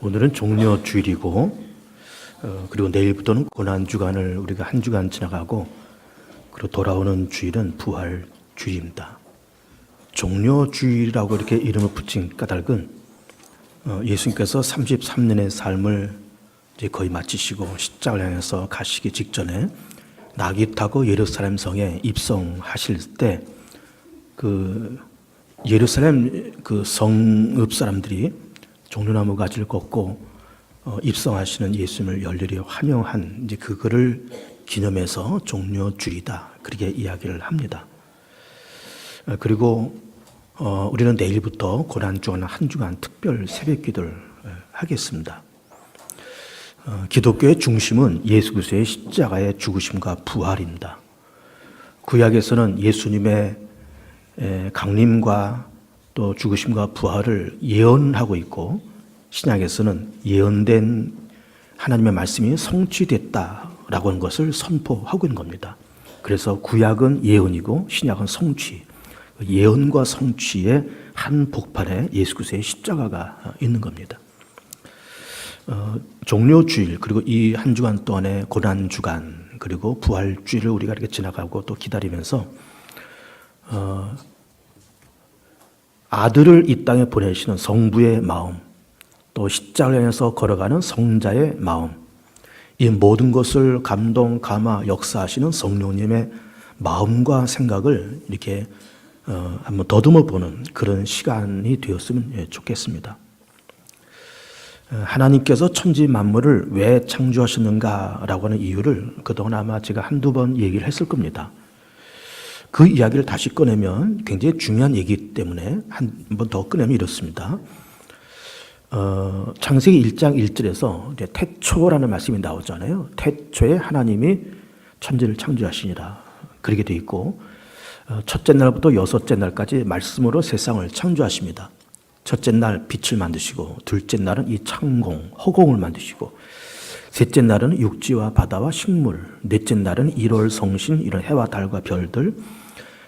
오늘은 종려주일이고 그리고 내일부터는 고난주간을 우리가 한 주간 지나가고 그리고 돌아오는 주일은 부활주일입니다. 종려주일이라고 이렇게 이름을 붙인 까닭은 예수님께서 33년의 삶을 이제 거의 마치시고 십자가를 향해서 가시기 직전에 낙이 타고 예루살렘 성에 입성하실 때 그 예루살렘 그 성읍 사람들이 종려나무 가지를 걷고 입성하시는 예수님을 열렬히 환영한 이제 그거를 기념해서 종려주일이다 그렇게 이야기를 합니다. 그리고 우리는 내일부터 고난주간 한 주간 특별 새벽기도를 하겠습니다. 기독교의 중심은 예수 그리스도의 십자가의 죽으심과 부활입니다. 구약에서는 예수님의 강림과 또 죽으심과 부활을 예언하고 있고 신약에서는 예언된 하나님의 말씀이 성취됐다라고 하는 것을 선포하고 있는 겁니다. 그래서 구약은 예언이고 신약은 성취, 예언과 성취의 한 복판에 예수 그리스도의 십자가가 있는 겁니다. 종려주일 그리고 이 한 주간 동안의 고난주간 그리고 부활주일을 우리가 이렇게 지나가고 또 기다리면서 아들을 이 땅에 보내시는 성부의 마음 또 십자가를 향해서 걸어가는 성자의 마음 이 모든 것을 감동, 감화, 역사하시는 성령님의 마음과 생각을 이렇게 한번 더듬어 보는 그런 시간이 되었으면 좋겠습니다. 하나님께서 천지 만물을 왜 창조하셨는가라고 하는 이유를 그동안 아마 제가 한두 번 얘기를 했을 겁니다. 그 이야기를 다시 꺼내면 굉장히 중요한 얘기이기 때문에 한 번 더 꺼내면 이렇습니다. 창세기 1장 1절에서 이제 태초라는 말씀이 나오잖아요. 태초에 하나님이 천지를 창조하시니라 그렇게 되어 있고 첫째 날부터 여섯째 날까지 말씀으로 세상을 창조하십니다. 첫째 날 빛을 만드시고 둘째 날은 이 창공, 허공을 만드시고 셋째 날은 육지와 바다와 식물, 넷째 날은 일월 성신 이런 해와 달과 별들,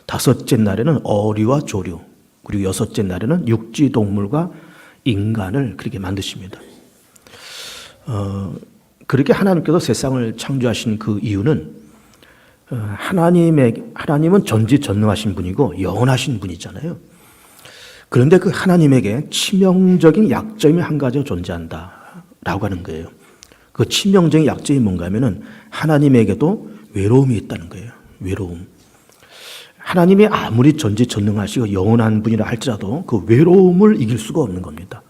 다섯째 날에는 어리와 조류, 그리고 여섯째 날에는 육지 동물과 인간을 그렇게 만드십니다. 그렇게 하나님께서 세상을 창조하신 그 이유는 하나님은 전지전능하신 분이고 영원하신 분이잖아요. 그런데 그 하나님에게 치명적인 약점이 한 가지가 존재한다라고 하는 거예요. 그 치명적인 약점이 뭔가 하면은 하나님에게도 외로움이 있다는 거예요. 외로움. 하나님이 아무리 전지전능하시고 영원한 분이라 할지라도 그 외로움을 이길 수가 없는 겁니다.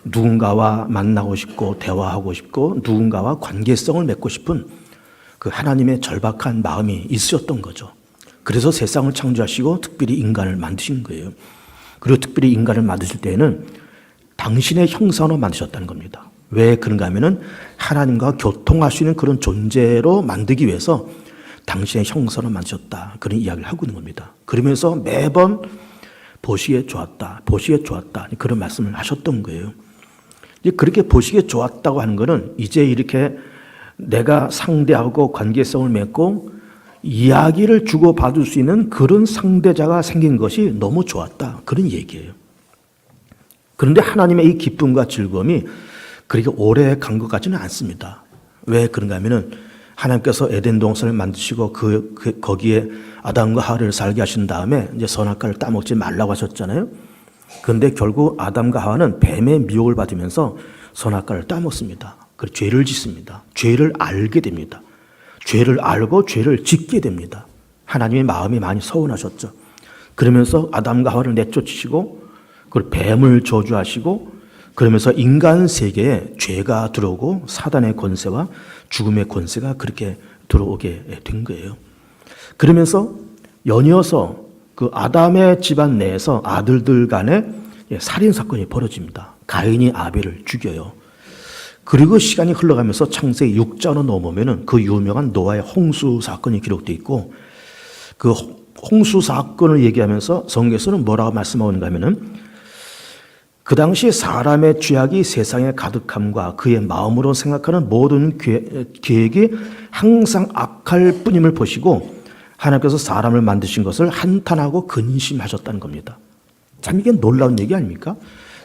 누군가와 만나고 싶고 대화하고 싶고 누군가와 관계성을 맺고 싶은 그 하나님의 절박한 마음이 있으셨던 거죠. 그래서 세상을 창조하시고 특별히 인간을 만드신 거예요. 그리고 특별히 인간을 만드실 때에는 당신의 형상으로 만드셨다는 겁니다. 왜 그런가 하면은 하나님과 교통할 수 있는 그런 존재로 만들기 위해서 당신의 형상으로 만드셨다. 그런 이야기를 하고 있는 겁니다. 그러면서 매번 보시기에 좋았다. 보시기에 좋았다. 그런 말씀을 하셨던 거예요. 그렇게 보시기에 좋았다고 하는 것은 이제 이렇게 내가 상대하고 관계성을 맺고 이야기를 주고받을 수 있는 그런 상대자가 생긴 것이 너무 좋았다. 그런 얘기예요. 그런데 하나님의 이 기쁨과 즐거움이 그렇게 오래 간 것 같지는 않습니다. 왜 그런가 하면은 하나님께서 에덴 동산을 만드시고 거기에 아담과 하와를 살게 하신 다음에 이제 선악과를 따먹지 말라고 하셨잖아요. 그런데 결국 아담과 하와는 뱀의 미혹을 받으면서 선악과를 따먹습니다. 그리고 죄를 짓습니다. 죄를 알게 됩니다. 죄를 알고 죄를 짓게 됩니다. 하나님의 마음이 많이 서운하셨죠. 그러면서 아담과 하와를 내쫓으시고 그리고 뱀을 저주하시고 그러면서 인간 세계에 죄가 들어오고 사단의 권세와 죽음의 권세가 그렇게 들어오게 된 거예요. 그러면서 연이어서 그 아담의 집안 내에서 아들들 간에 살인 사건이 벌어집니다. 가인이 아벨을 죽여요. 그리고 시간이 흘러가면서 창세기 6장으로 넘으면은 그 유명한 노아의 홍수 사건이 기록되어 있고 그 홍수 사건을 얘기하면서 성경에서는 뭐라고 말씀하는가 하면은 그 당시 사람의 죄악이 세상에 가득함과 그의 마음으로 생각하는 모든 계획이 항상 악할 뿐임을 보시고 하나님께서 사람을 만드신 것을 한탄하고 근심하셨다는 겁니다. 참 이게 놀라운 얘기 아닙니까?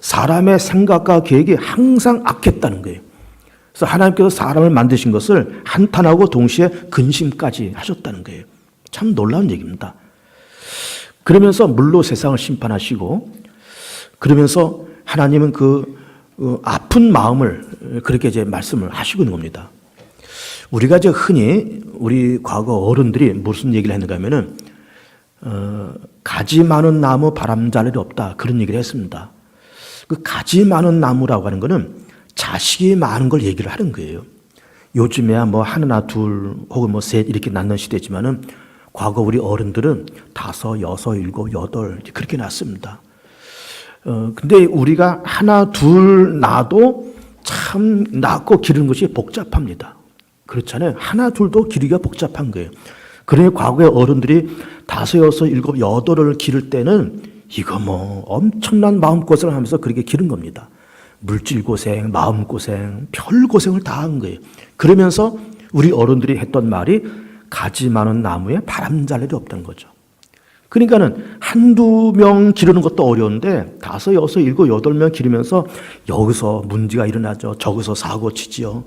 사람의 생각과 계획이 항상 악했다는 거예요. 그래서 하나님께서 사람을 만드신 것을 한탄하고 동시에 근심까지 하셨다는 거예요. 참 놀라운 얘기입니다. 그러면서 물로 세상을 심판하시고, 그러면서 하나님은 그 아픈 마음을 그렇게 이제 말씀을 하시고 있는 겁니다. 우리가 이제 흔히 우리 과거 어른들이 무슨 얘기를 했는가 하면은 가지 많은 나무 바람 잘 일이 없다, 그런 얘기를 했습니다. 그 가지 많은 나무라고 하는 거는 자식이 많은 걸 얘기를 하는 거예요. 요즘에야 뭐 하나 둘 혹은 뭐 셋 이렇게 낳는 시대지만은 과거 우리 어른들은 5, 6, 7, 8 그렇게 낳습니다. 근데 우리가 하나 둘 낳아도 참 낳고 기르는 것이 복잡합니다. 그렇잖아요. 하나 둘도 기르기가 복잡한 거예요. 그러니 과거에 어른들이 5, 6, 7, 8을 기를 때는 이거 뭐 엄청난 마음고생을 하면서 그렇게 기른 겁니다. 물질고생, 마음고생, 별 고생을 다 한 거예요. 그러면서 우리 어른들이 했던 말이 가지 많은 나무에 바람 잘 일이 없다는 거죠. 그러니까는 한두 명 기르는 것도 어려운데 5, 6, 7, 8명 기르면서 여기서 문제가 일어나죠. 저기서 사고 치지요.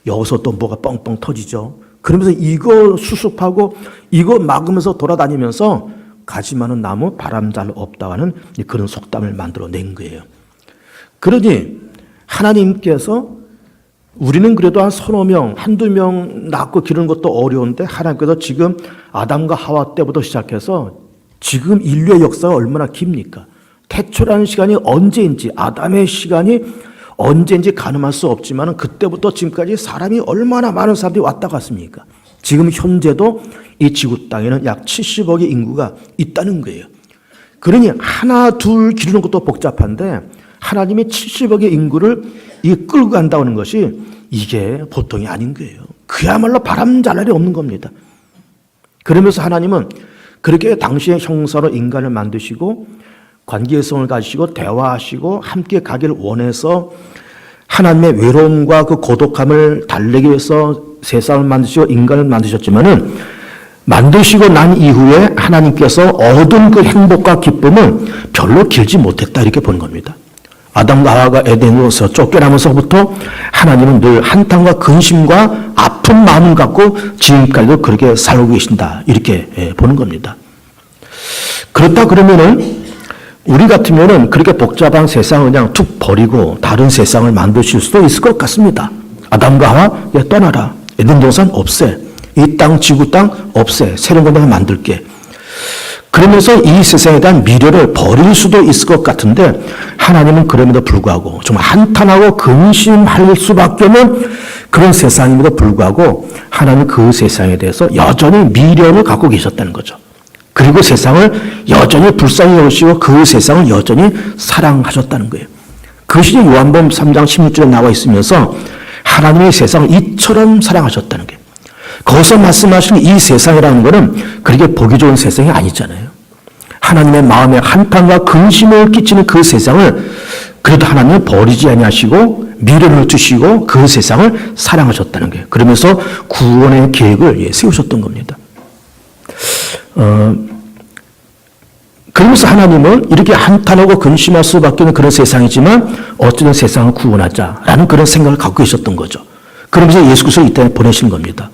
여기서 또 뭐가 뻥뻥 터지죠. 그러면서 이거 수습하고 이거 막으면서 돌아다니면서 가지 많은 나무 바람 잘 없다고 하는 그런 속담을 만들어낸 거예요. 그러니 하나님께서 우리는 그래도 한 3-4명, 한두 명 낳고 기르는 것도 어려운데 하나님께서 지금 아담과 하와 때부터 시작해서 지금 인류의 역사가 얼마나 깁니까? 태초라는 시간이 언제인지, 아담의 시간이 언제인지 가늠할 수 없지만 그때부터 지금까지 사람이 얼마나 많은 사람들이 왔다 갔습니까? 지금 현재도 이 지구 땅에는 약 70억의 인구가 있다는 거예요. 그러니 하나 둘 기르는 것도 복잡한데 하나님이 70억의 인구를 끌고 간다는 것이 이게 보통이 아닌 거예요. 그야말로 바람잘날이 없는 겁니다. 그러면서 하나님은 그렇게 당시의 형사로 인간을 만드시고 관계성을 가지시고 대화하시고 함께 가기를 원해서 하나님의 외로움과 그 고독함을 달래기 위해서 세상을 만드시고 인간을 만드셨지만은 만드시고 난 이후에 하나님께서 얻은 그 행복과 기쁨은 별로 길지 못했다, 이렇게 보는 겁니다. 아담과 하와가 에덴으로서 쫓겨나면서부터 하나님은 늘 한탄과 근심과 아픈 마음을 갖고 지금까지도 그렇게 살고 계신다, 이렇게 보는 겁니다. 그렇다 그러면은 우리 같으면은 그렇게 복잡한 세상을 그냥 툭 버리고 다른 세상을 만드실 수도 있을 것 같습니다. 아담과 하와, 떠나라. 에덴 동산 없애. 이 땅, 지구 땅 없애. 새로운 걸 내가 만들게. 그러면서 이 세상에 대한 미래를 버릴 수도 있을 것 같은데 하나님은 그럼에도 불구하고 정말 한탄하고 근심할 수밖에 없는 그런 세상임에도 불구하고 하나님은 그 세상에 대해서 여전히 미련을 갖고 계셨다는 거죠. 그리고 세상을 여전히 불쌍히 여기시고 그 세상을 여전히 사랑하셨다는 거예요. 그것이 요한복음 3장 16절에 나와 있으면서 하나님의 세상을 이처럼 사랑하셨다는 거예요. 거기서 말씀하시는 이 세상이라는 것은 그렇게 보기 좋은 세상이 아니잖아요. 하나님의 마음에 한탄과 근심을 끼치는 그 세상을 그래도 하나님은 버리지 아니하시고 미련을 주시고 그 세상을 사랑하셨다는 거예요. 그러면서 구원의 계획을 세우셨던 겁니다. 그러면서 하나님은 이렇게 한탄하고 근심할 수밖에 없는 그런 세상이지만 어쨌든 세상을 구원하자라는 그런 생각을 갖고 계셨던 거죠. 그러면서 예수 그리스도를 이 땅에 보내신 겁니다.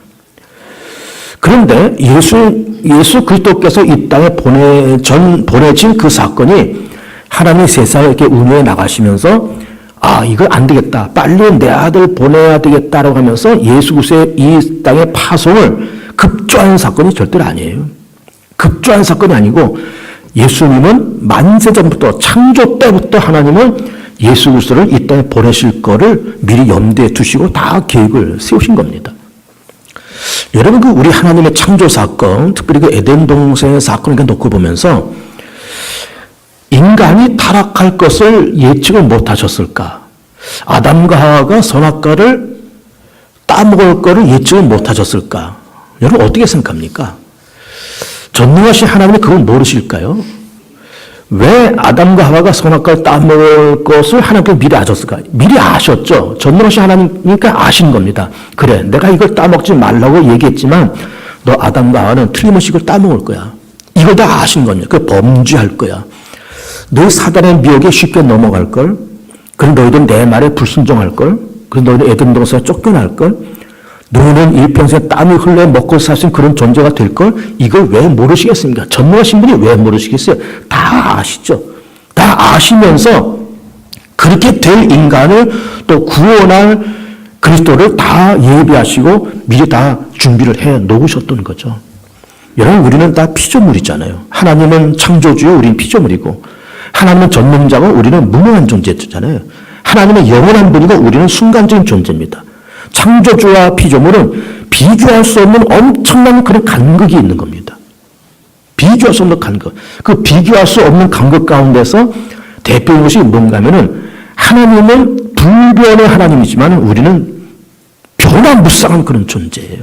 그런데 예수 그리스도께서 이 땅에 보내진 그 사건이 하나님이 세상을 이렇게 운영해 나가시면서 이거 안 되겠다. 빨리 내 아들 보내야 되겠다라고 하면서 예수 그리스도의 이 땅의 파송을 급조하는 사건이 절대로 아니에요. 급조한 사건이 아니고 예수님은 만세 전부터 창조 때부터 하나님은 예수 그리스도를 이 땅에 보내실 거를 미리 염두에 두시고 다 계획을 세우신 겁니다. 여러분 우리 하나님의 창조 사건, 특별히 그 에덴 동산의 사건을 놓고 보면서 인간이 타락할 것을 예측을 못하셨을까? 아담과 하와가 선악과를 따먹을 것을 예측을 못하셨을까? 여러분 어떻게 생각합니까? 전능하신 하나님이 그걸 모르실까요? 왜 아담과 하와가 선악과를 따먹을 것을 하나님께서 미리 아셨을까? 미리 아셨죠. 전능하신 하나님이니까 아신 겁니다. 그래, 내가 이걸 따먹지 말라고 얘기했지만 너 아담과 하와는 틀림없이 이걸 따먹을 거야. 이걸 다 아신 겁니다. 그 범죄할 거야. 너 사단의 미혹에 쉽게 넘어갈 걸. 그럼 너희들 내 말에 불순종할걸? 그럼 너희들 에덴 동산에 쫓겨날걸? 너희는 일평생 땀이 흘려 먹고 사신 그런 존재가 될걸? 이걸 왜 모르시겠습니까? 전능하신 분이 왜 모르시겠어요? 다 아시죠? 다 아시면서 그렇게 될 인간을 또 구원할 그리스도를 다 예비하시고 미리 다 준비를 해 놓으셨던 거죠. 여러분, 우리는 다 피조물이잖아요. 하나님은 창조주요, 우리는 피조물이고, 하나님은 전능자고 우리는 무능한 존재잖아요. 하나님은 영원한 분이고 우리는 순간적인 존재입니다. 창조주와 피조물은 비교할 수 없는 엄청난 그런 간극이 있는 겁니다. 비교할 수 없는 간극. 그 비교할 수 없는 간극 가운데서 대표인 것이 뭔가 하면은 하나님은 불변의 하나님이지만 우리는 변화무쌍한 그런 존재예요.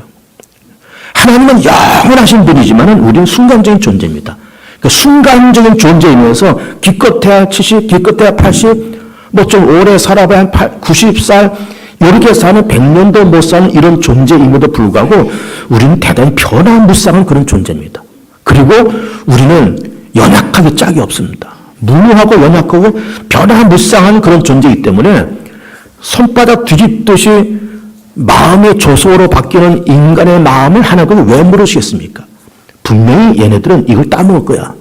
하나님은 영원하신 분이지만 우리는 순간적인 존재입니다. 그 순간적인 존재이면서 기껏해야 70, 기껏해야 80, 뭐 좀 오래 살아봐야 한 90살, 이렇게 사는 100년도 못 사는 이런 존재임에도 불구하고 우리는 대단히 변화무쌍한 그런 존재입니다. 그리고 우리는 연약하기 짝이 없습니다. 무능하고 연약하고 변화무쌍한 그런 존재이기 때문에 손바닥 뒤집듯이 마음의 조소로 바뀌는 인간의 마음을 하나님은 왜 모르시겠습니까? 분명히 얘네들은 이걸 따먹을 거야.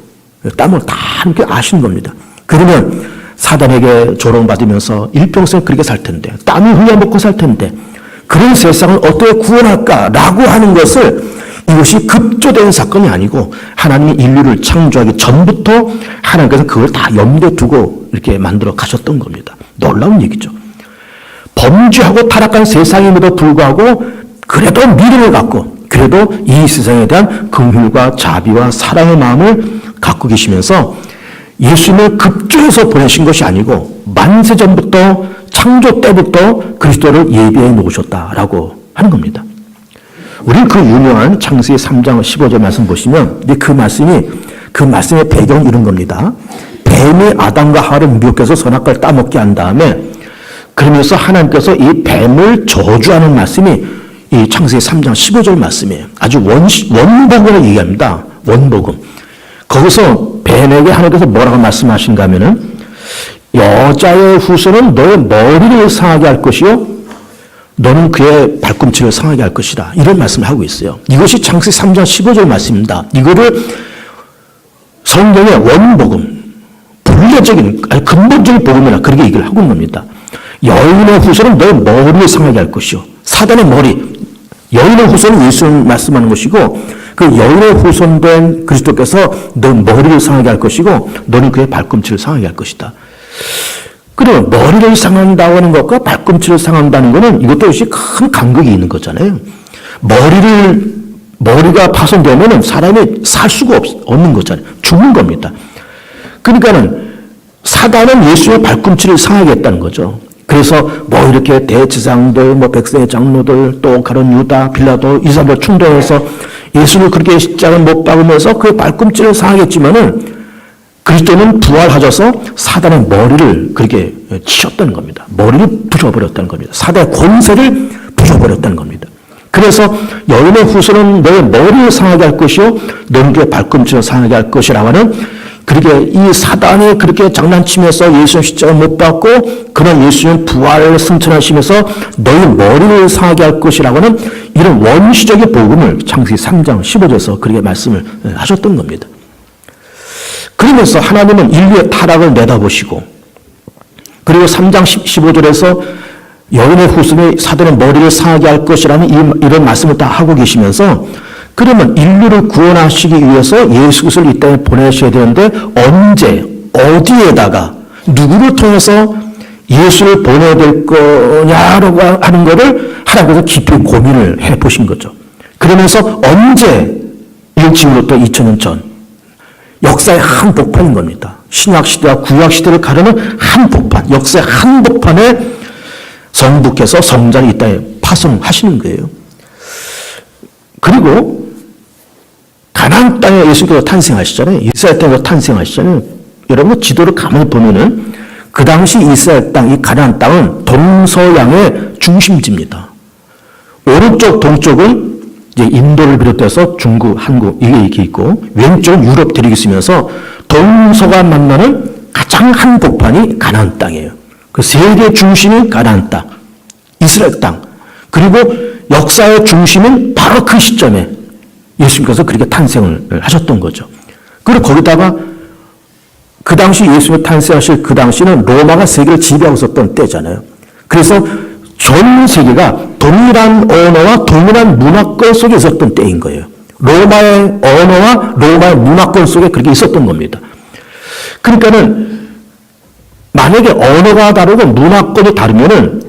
따먹을 다 함께 아시는 겁니다. 그러면 사단에게 조롱받으면서 일평생 그렇게 살 텐데, 땀이 흘려먹고 살 텐데, 그런 세상을 어떻게 구원할까라고 하는 것을 이것이 급조된 사건이 아니고 하나님이 인류를 창조하기 전부터 하나님께서 그걸 다 염두에 두고 이렇게 만들어 가셨던 겁니다. 놀라운 얘기죠. 범죄하고 타락한 세상임에도 불구하고 그래도 미래를 갖고 그래도 이 세상에 대한 긍휼과 자비와 사랑의 마음을 갖고 계시면서 예수님을 급조해서 보내신 것이 아니고 만세 전부터 창조 때부터 그리스도를 예비해 놓으셨다라고 하는 겁니다. 우리는 그 유명한 창세기 3장 15절 말씀 보시면 그 말씀의 배경은 이런 겁니다. 뱀이 아담과 하와를 미혹해서 선악과를 따먹게 한 다음에 그러면서 하나님께서 이 뱀을 저주하는 말씀이 이 창세기 3장 15절 말씀이에요. 아주 원복음을 얘기합니다. 원복음. 거기서 뱀에게 하나님께서 뭐라고 말씀하신가 하면은 여자의 후손은 너의 머리를 상하게 할 것이요 너는 그의 발꿈치를 상하게 할 것이다. 이런 말씀을 하고 있어요. 이것이 창세기 3장 15절 말씀입니다. 이거를 성경의 원복음, 본래적인, 아니 근본적인 복음이라 그렇게 얘기를 하고 있는 겁니다. 여인의 후손은 너의 머리를 상하게 할 것이요. 사단의 머리. 여인의 후손은 예수님 말씀하는 것이고 그 여인의 후손된 그리스도께서 너 머리를 상하게 할 것이고 너는 그의 발꿈치를 상하게 할 것이다. 그리고 머리를 상한다고 하는 것과 발꿈치를 상한다는 것은 이것도 역시 큰 간극이 있는 거잖아요. 머리가 파손되면 사람이 살 수가 없는 거잖아요. 죽는 겁니다. 그러니까는 사단은 예수의 발꿈치를 상하게 했다는 거죠. 그래서 뭐 이렇게 대제사장들, 뭐 백성의 장로들, 또 가룟 유다, 빌라도 이 사람들 충동해서 예수를 그렇게 십자가에 못 박으면서 그 발꿈치를 상하겠지만은 그리스도는 부활하셔서 사단의 머리를 그렇게 치셨다는 겁니다. 머리를 부셔버렸다는 겁니다. 사단의 권세를 부셔버렸다는 겁니다. 그래서 여인의 후손은 너의 머리를 상하게 할 것이요 너는 그의 발꿈치를 상하게 할 것이라고 하는 그렇게 이 사단이 그렇게 장난치면서 예수님 십자가 못 박고 그런 예수님 부활을 승천하시면서 너희 머리를 상하게 할 것이라고 하는 이런 원시적인 복음을 창세기 3장 15절에서 그렇게 말씀을 하셨던 겁니다. 그러면서 하나님은 인류의 타락을 내다보시고 그리고 3장 15절에서 여인의 후손이 사단의 머리를 상하게 할 것이라는 이런 말씀을 다 하고 계시면서 그러면 인류를 구원하시기 위해서 예수 그리스도를 이 땅에 보내셔야 되는데 언제 어디에다가 누구를 통해서 예수를 보내야 될 거냐라고 하는 것을 하나님께서 깊이 고민을 해보신 거죠. 그러면서 언제 지금부터 2000년 전 역사의 한 복판인 겁니다. 신약시대와 구약시대를 가르는 한 복판, 역사의 한 복판에 성부께서 성자를 이 땅에 파송하시는 거예요. 그리고 가나안 땅에 예수님께서 탄생하시잖아요. 이스라엘 땅에서 탄생하시잖아요. 여러분 지도를 가만히 보면은 그 당시 이스라엘 땅, 이 가나안 땅은 동서양의 중심지입니다. 오른쪽 동쪽은 이제 인도를 비롯해서 중국, 한국 이게 이렇게 있고 왼쪽은 유럽 대륙이 있으면서 동서가 만나는 가장 한복판이 가나안 땅이에요. 그 세계의 중심이 가나안 땅, 이스라엘 땅, 그리고 역사의 중심은 바로 그 시점에 예수님께서 그렇게 탄생을 하셨던 거죠. 그리고 거기다가 그 당시 예수님이 탄생하실 그 당시는 로마가 세계를 지배하고 있었던 때잖아요. 그래서 전 세계가 동일한 언어와 동일한 문화권 속에 있었던 때인 거예요. 로마의 언어와 로마의 문화권 속에 그렇게 있었던 겁니다. 그러니까는 만약에 언어가 다르고 문화권이 다르면은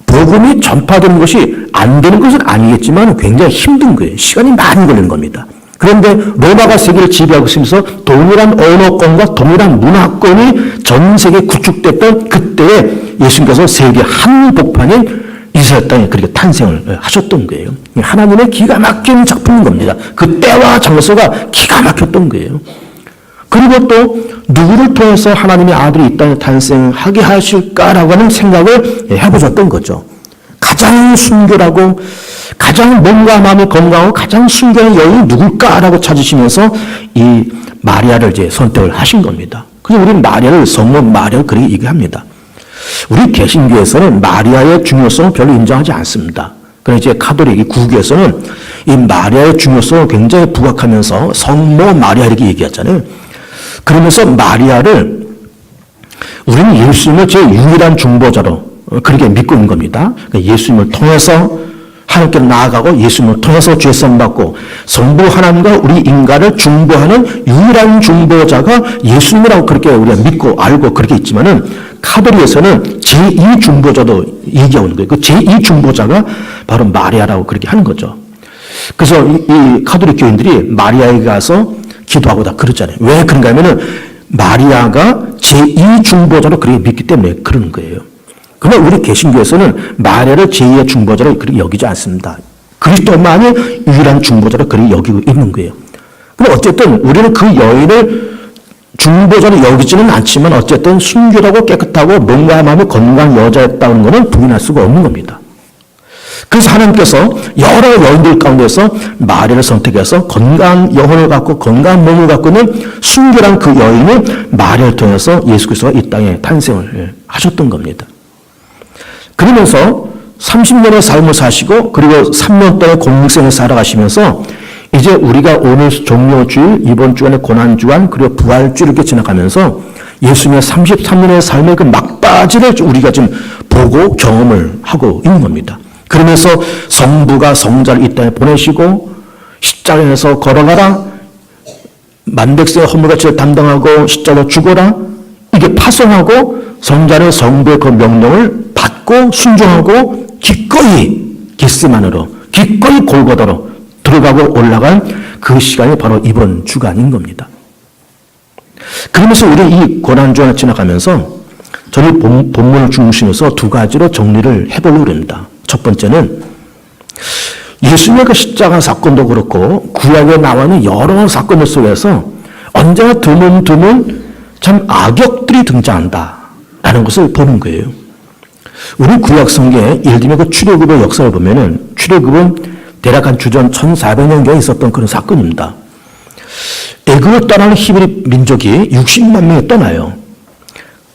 복음이 전파되는 것이 안 되는 것은 아니겠지만 굉장히 힘든 거예요. 시간이 많이 걸리는 겁니다. 그런데 로마가 세계를 지배하고 있으면서 동일한 언어권과 동일한 문화권이 전 세계에 구축됐던 그때에 예수님께서 세계 한복판인 이스라엘 땅에 그렇게 탄생을 하셨던 거예요. 하나님의 기가 막힌 작품인 겁니다. 그 때와 장소가 기가 막혔던 거예요. 그리고 또 누구를 통해서 하나님의 아들이 이 땅에 탄생하게 하실까라고 하는 생각을 해보셨던 거죠. 가장 순결하고 가장 몸과 마음이 건강하고 가장 순결한 여인이 누굴까라고 찾으시면서 이 마리아를 이제 선택을 하신 겁니다. 그래서 우리는 마리아를 성모 마리아를 그렇게 얘기합니다. 우리 개신교에서는 마리아의 중요성을 별로 인정하지 않습니다. 그러나 이제 카톨릭 구교에서는 이 마리아의 중요성을 굉장히 부각하면서 성모 마리아 이렇게 얘기하잖아요. 그러면서 마리아를 우리는 예수님을 제1한 중보자로 그렇게 믿고 있는 겁니다. 예수님을 통해서 하나님께로 나아가고 예수님을 통해서 죄선 받고 성부 하나님과 우리 인간을 중보하는 유일한 중보자가 예수님이라고 그렇게 우리가 믿고 알고 그렇게 있지만은 카톨릭에서는 제2 중보자도 얘기하고 있는 거예요. 그 제2 중보자가 바로 마리아라고 그렇게 하는 거죠. 그래서 이 카톨릭 교인들이 마리아에게 가서 기도하고 다 그러잖아요. 왜 그런가 하면은 마리아가 제2 중보자로 그렇게 믿기 때문에 그러는 거예요. 그러나 우리 개신교에서는 마리아를 제2의 중보자로 그렇게 여기지 않습니다. 그리스도만이 유일한 중보자로 그렇게 여기고 있는 거예요. 근데 어쨌든 우리는 그 여인을 중보자로 여기지는 않지만 어쨌든 순결하고 깨끗하고 몸과 마음이 건강한 여자였다는 것은 부인할 수가 없는 겁니다. 그래서 하나님께서 여러 여인들 가운데서 마리아를 선택해서 건강한 영혼을 갖고 건강한 몸을 갖고 있는 순결한 그 여인을 마리아를 통해서 예수 그리스도가 이 땅에 탄생을 하셨던 겁니다. 그러면서 30년의 삶을 사시고 그리고 3년 동안 공생을 살아가시면서 이제 우리가 오늘 종료주일, 이번 주간의 고난주간, 그리고 부활주일 이렇게 지나가면서 예수님의 33년의 삶의 그 막바지를 우리가 지금 보고 경험을 하고 있는 겁니다. 그러면서 성부가 성자를 이 땅에 보내시고 십자가에서 걸어가라, 만백성의 허물같이를 담당하고 십자가로 죽어라, 이게 파송하고 성자는 성부의 그 명령을 받고 순종하고 기꺼이 겟세마네로 기꺼이 골고다로 들어가고 올라간 그 시간이 바로 이번 주간인 겁니다. 그러면서 우리 이 고난주간을 지나가면서 저는 본문을 중심으로서 두 가지로 정리를 해보려고 합니다. 첫 번째는 예수님의 그 십자가 사건도 그렇고 구약에 나와 있는 여러 사건들 속에서 언제나 드문드문 참 악역들이 등장한다라는 것을 보는 거예요. 우리 구약 성경에 예를 들면 그 출애굽의 역사를 보면은 출애굽은 대략 한 주전 1400년경에 있었던 그런 사건입니다. 애굽을 떠나는 히브리 민족이 60만 명이 떠나요.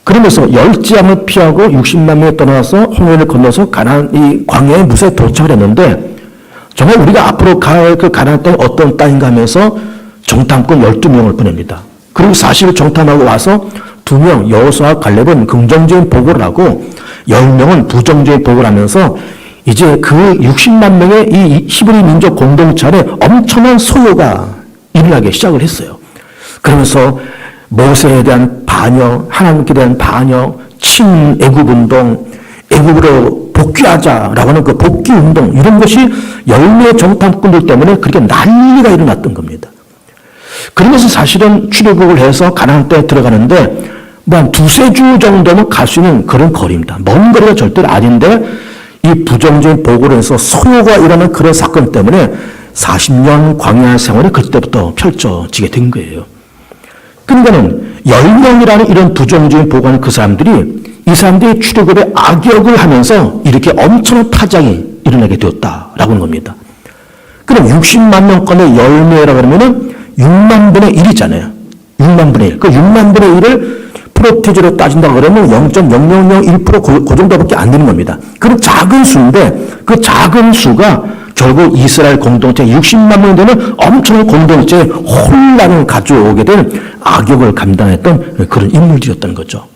그러면서 열지양을 피하고 60만 명이 떠나서 홍해를 건너서 가나안 이 광야의 무쇠에 도착을 했는데 정말 우리가 앞으로 갈 그 가나안 땅이 어떤 땅인가 하면서 정탐꾼 12명을 보냅니다. 그리고 40일 정탐하고 와서 2명 여호수아와 갈렙은 긍정적인 보고를 하고 10명은 부정적인 보고를 하면서 이제 그 60만 명의 이 히브리 민족 공동체 안에 엄청난 소요가 일어나기 시작을 했어요. 그러면서 모세에 대한 반역, 하나님께 대한 반역, 친애굽운동, 애굽으로 복귀하자라고 하는 그 복귀운동 이런 것이 10명의 정탐꾼들 때문에 그렇게 난리가 일어났던 겁니다. 그러면서 사실은 출애굽을 해서 가나안 땅에 들어가는데 뭐 한 2-3주 정도면 갈 수 있는 그런 거리입니다. 먼 거리가 절대로 아닌데 이 부정적인 보고로 해서 소요가 일어나는 그런 사건 때문에 40년 광야 생활이 그때부터 펼쳐지게 된 거예요. 그러니까는 10명이라는 이런 부정적인 보고하는 그 사람들이 이 사람들이 출애굽의 악역을 하면서 이렇게 엄청난 타작이 일어나게 되었다라고 하는 겁니다. 그럼 60만 명 건에 10명이라고 하면은 6만 분의 1이잖아요. 6만 분의 1. 그 6만 분의 1을 프로테이지로 따진다 그러면 0.0001% 그 정도밖에 안 되는 겁니다. 그런 작은 수인데 그 작은 수가 결국 이스라엘 공동체 60만 명 되는 엄청난 공동체에 혼란을 가져오게 된 악역을 감당했던 그런 인물들이었던 거죠.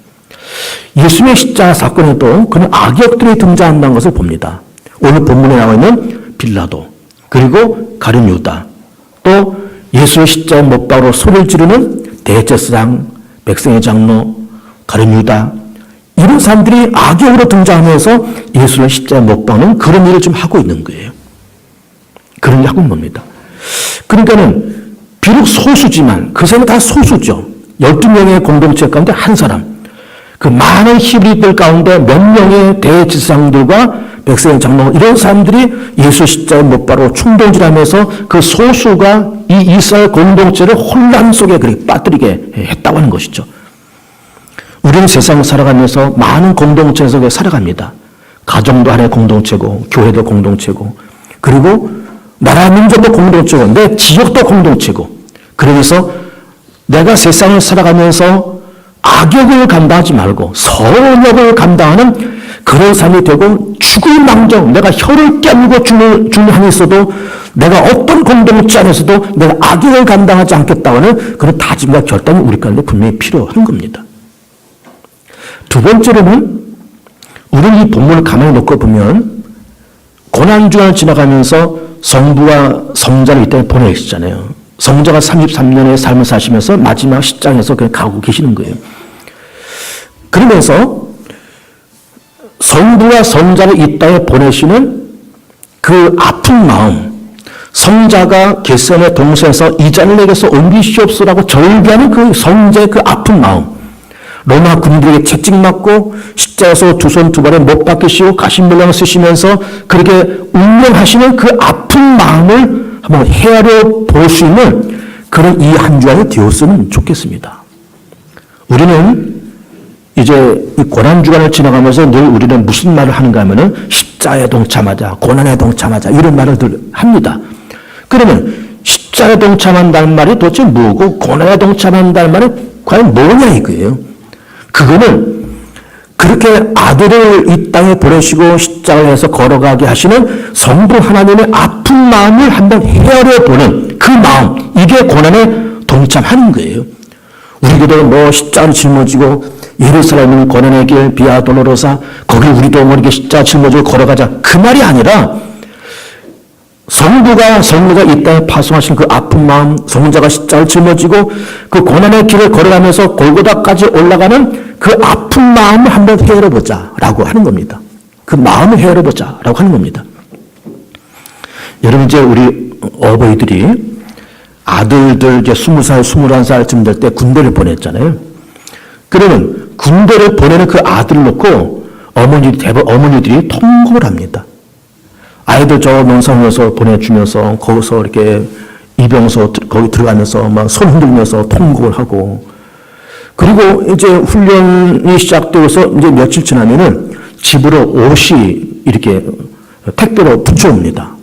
예수님의 십자가 사건에도 그런 악역들이 등장한다는 것을 봅니다. 오늘 본문에 나와 있는 빌라도, 그리고 가룟 유다, 또 예수의 십자가에 못 박으러 소리를 지르는 대제사장, 백성의 장로, 가룟 유다, 이런 사람들이 악역으로 등장하면서 예수를 십자가에 못 박는 그런 일을 좀 하고 있는 거예요. 그런 일을 하고 있는 겁니다. 그러니까는 비록 소수지만 그 사람은 다 소수죠. 12명의 공동체 가운데 한 사람, 그 많은 히브리들 가운데 몇 명의 대제사장들과 백성의 장로, 이런 사람들이 예수 십자가에 못 박으러 충동질하면서 그 소수가 이 이스라엘 공동체를 혼란 속에 그렇게 빠뜨리게 했다고 하는 것이죠. 우리는 세상을 살아가면서 많은 공동체에서 살아갑니다. 가정도 하나의 공동체고, 교회도 공동체고, 그리고 나라 민족도 공동체고, 내 지역도 공동체고, 그러면서 내가 세상을 살아가면서 악역을 감당하지 말고 선역을 감당하는 그런 삶이 되고, 죽을 망정 내가 혀를 깨물고 죽는 한이 있어도 내가 어떤 공동체 안에서도 내가 악역을 감당하지 않겠다는 그런 다짐과 결단이 우리 가운데 분명히 필요한 겁니다. 두 번째로는 우리는 이 본문을 가만히 놓고 보면 고난주간을 지나가면서 성부와 성자를 이때 보내시잖아요. 성자가 33년의 삶을 사시면서 마지막 십장에서 그냥 가고 계시는 거예요. 그러면서 성부와 성자를 이 땅에 보내시는 그 아픈 마음, 성자가 겟세마네 동산에서 이 잔을 내게서 옮기시옵소서라고 절규하는 그 성자의 그 아픈 마음, 로마 군인들에게 채찍맞고 십자가에서 두 손 두 발에 못 박히시고 가시물량을 쓰시면서 그렇게 운명하시는 그 아픈 마음을 한번 헤아려 볼 수 있는 그런 이 한 주간이 되었으면 좋겠습니다. 우리는 이제 이 고난주간을 지나가면서 늘 우리는 무슨 말을 하는가 하면은 십자가에 동참하자, 고난에 동참하자, 이런 말을 늘 합니다. 그러면 십자가에 동참한다는 말이 도대체 뭐고 고난에 동참한다는 말이 과연 뭐냐 이거예요. 그거는 그렇게 아들을 이 땅에 보내시고 십자가에서 걸어가게 하시는 성부 하나님의 아픈 마음을 한번 헤아려 보는 그 마음, 이게 고난에 동참하는 거예요. 우리도 뭐 십자가를 짊어지고 예루살렘은 고난의 길 비아 돌로로사, 거기 우리도 뭐 이렇게 십자가 짊어지고 걸어가자, 그 말이 아니라 성부가 이 땅에 파송하신 그 아픈 마음, 성자가 십자가를 짊어지고 그 고난의 길을 걸어가면서 골고다까지 올라가는 그 아픈 마음을 한번 헤아려보자 라고 하는 겁니다. 그 마음을 헤아려보자 라고 하는 겁니다. 여러분, 이제 우리 어버이들이 아들들 이제 20살, 21살쯤 될 때 군대를 보냈잖아요. 그러면 군대를 보내는 그 아들을 놓고 어머니들이 통곡을 합니다. 아이들 저 농사하면서 보내주면서 거기서 이렇게 이병소 거기 들어가면서 막 손 흔들면서 통곡을 하고, 그리고 이제 훈련이 시작되어서 이제 며칠 지나면은 집으로 옷이 이렇게 택배로 붙여옵니다.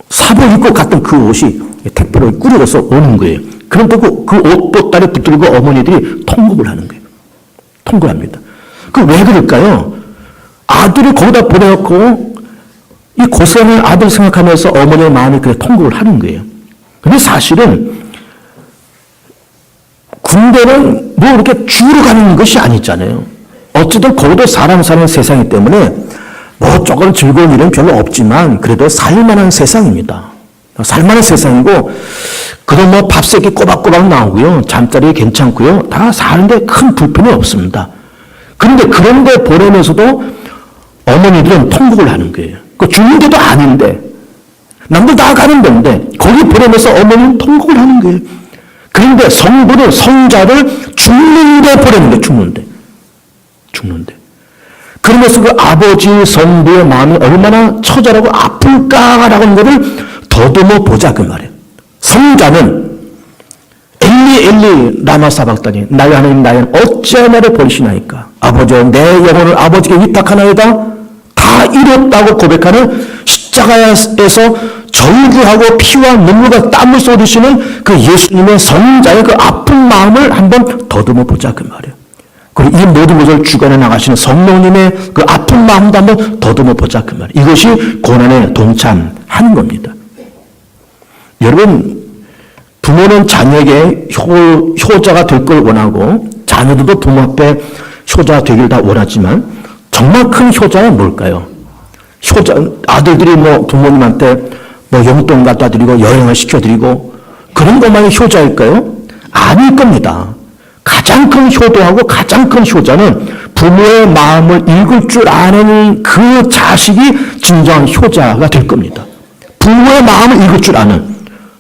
삽을 입고 갔던 그 옷이 택배로 꾸려져서 오는 거예요. 그런데 그 옷 보따리 붙들고 어머니들이 통곡을 하는 거예요. 통곡합니다. 그 왜 그럴까요? 아들을 거기다 보내놓고 이 고생을 아들 생각하면서 어머니의 마음이 그렇게 통곡을 하는 거예요. 근데 사실은 군대는 뭐 이렇게 주로 가는 것이 아니잖아요. 어쨌든 거기도 사람 사는 세상이기 때문에 뭐 조금 즐거운 일은 별로 없지만 그래도 살만한 세상입니다. 살만한 세상이고, 그도 뭐 밥새끼 꼬박꼬박 나오고요. 잠자리 괜찮고요. 다 사는데 큰 불편이 없습니다. 그런데 그런데 보내면서도 어머니들은 통곡을 하는 거예요. 그 죽는 데도 아닌데, 남들 다 가는 데인데 거기 보내면서 어머니는 통곡을 하는 거예요. 그런데 성부는 성자를 죽는데 보내는 거예요. 죽는데. 그러면서 그 아버지 성부의 마음이 얼마나 처절하고 아플까라고 하는 것을 더듬어 보자 그 말이에요. 성자는 엘리 엘리 라마 사박다니, 나의 하나님 나의 어찌하여 나를 버리시나이까. 아버지여 내 영혼을 아버지께 위탁하나이다. 다 이뤘다고 고백하는 십자가에서 절규하고 피와 눈물과 땀을 쏟으시는 그 예수님의 성자의 그 아픈 마음을 한번 더듬어 보자 그 말이에요. 그리고 이 모든 것을 주관해 나가시는 성령님의 그 아픈 마음도 한번 더듬어 보자 그 말이에요. 이것이 고난에 동참하는 겁니다. 여러분, 부모는 자녀에게 효자가 될 걸 원하고 자녀들도 부모 앞에 효자가 되길 다 원하지만 정말 큰 효자는 뭘까요? 아들들이 뭐 부모님한테 뭐 용돈 갖다 드리고 여행을 시켜드리고 그런 것만이 효자일까요? 아닐 겁니다. 가장 큰 효도하고 가장 큰 효자는 부모의 마음을 읽을 줄 아는 그 자식이 진정한 효자가 될 겁니다. 부모의 마음을 읽을 줄 아는,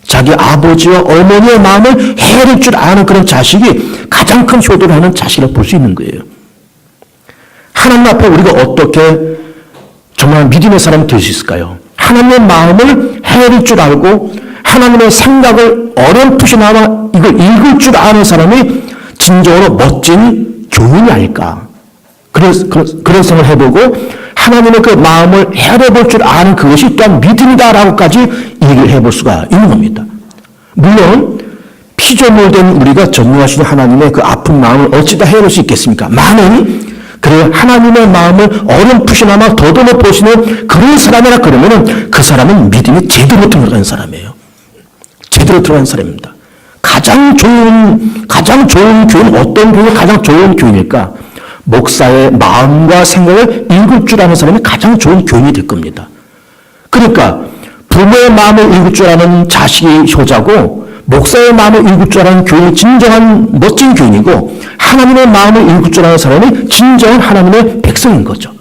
자기 아버지와 어머니의 마음을 헤아릴 줄 아는 그런 자식이 가장 큰 효도를 하는 자식이라고 볼 수 있는 거예요. 하나님 앞에 우리가 어떻게 정말 믿음의 사람이 될 수 있을까요? 하나님의 마음을 헤아릴 줄 알고 하나님의 생각을 어렴풋이나마 이걸 읽을 줄 아는 사람이 진정으로 멋진 교인이 아닐까. 그런 생각을 해보고 하나님의 그 마음을 헤아려 볼 줄 아는 그것이 또한 믿음이다라고까지 얘기를 해볼 수가 있는 겁니다. 물론 피조물된 우리가 전능하신 하나님의 그 아픈 마음을 어찌다 헤아릴 수 있겠습니까? 많은 그래 하나님의 마음을 어렴풋이나마 더듬어 보시는 그런 사람이라 그러면은 그 사람은 믿음이 제대로 들어간 사람이에요. 제대로 들어간 사람입니다. 가장 좋은 교회는 어떤 교회가 가장 좋은 교회일까? 목사의 마음과 생각을 읽을 줄 아는 사람이 가장 좋은 교인이 될 겁니다. 그러니까 부모의 마음을 읽을 줄 아는 자식이 효자고 목사의 마음을 읽을 줄 아는 교인이 진정한 멋진 교인이고 하나님의 마음을 읽을 줄 아는 사람이 진정한 하나님의 백성인 거죠.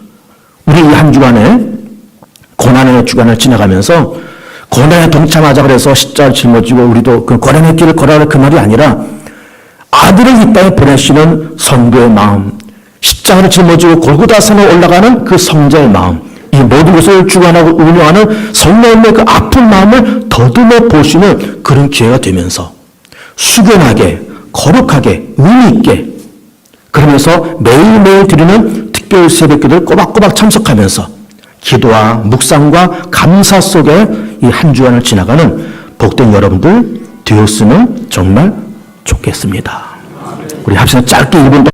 우리 이 한 주간에 고난의 주간을 지나가면서 고난에 동참하자 그래서 십자가를 짊어지고 우리도 그 고난의 길을 걸어라 그 말이 아니라 아들을 이 땅에 보내시는 성도의 마음, 십자가를 짊어지고 골고다산에 올라가는 그 성자의 마음, 이 모든 것을 주관하고 운영하는 성령님의 그 아픈 마음을 더듬어 보시는 그런 기회가 되면서 숙연하게, 거룩하게, 의미 있게 그러면서 매일매일 드리는 특별 새벽기도를 꼬박꼬박 참석하면서 기도와 묵상과 감사 속에 이 한 주간을 지나가는 복된 여러분들 되었으면 정말 좋겠습니다. 우리 합시다. 짧게 1분